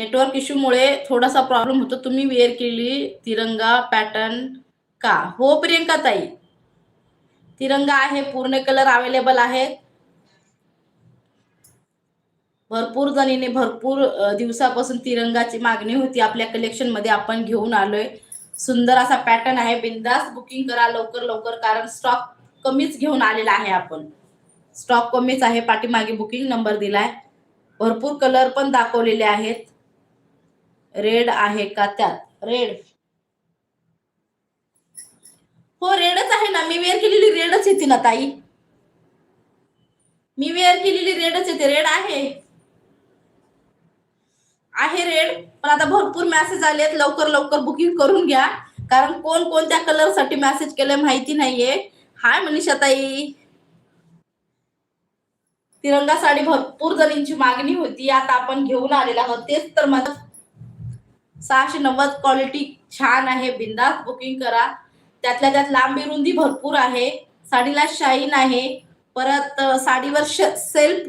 Network इश्यूमुळे थोडासा problem होतो. तुम्ही वेअर केलेली तिरंगा पॅटर्न का? हो प्रियंका ताई, तिरंगा आहे, पूर्ण कलर अवेलेबल आहेत. भरपूर जणीने भरपूर दिवसापासून तिरंगाची मागणी होती. आपल्या कलेक्शन मध्ये आपण घेऊन आलोय. सुंदर असा पॅटर्न आहे. बिंदास बुकिंग करा लवकर लवकर, कारण स्टॉक कमीच घेऊन आलेला आहे आपण. स्टॉक कमीच आहे. पाठीमागे बुकिंग नंबर दिलाय. भरपूर कलर पण दाखवलेले आहेत. रेड आहे का त्यात? रेड, हो रेडच आहे ना. मी वेअर केलेली रेडच येते ना ताई. मी वेअर केलेली रेडच येते. रेड आहे रेड. पण आता भरपूर मेसेज आलेत. लवकर लवकर बुकिंग करून घ्या, कारण कोण कोणत्या कलर साठी मेसेज केले माहिती नाहीये. हाय मनीषा ताई. तिरंगा साडी भरपूर जणींची मागणी होती. आता आपण घेऊन आलेला आहोत. तेच तर माझं 690 क्वालिटी छान आहे. बिंदास बुकिंग करा. त्यातल्या त्यात लांबी रुंदी भरपूर आहे. साडीला शाईन आहे. परत साडीवर सेल्फ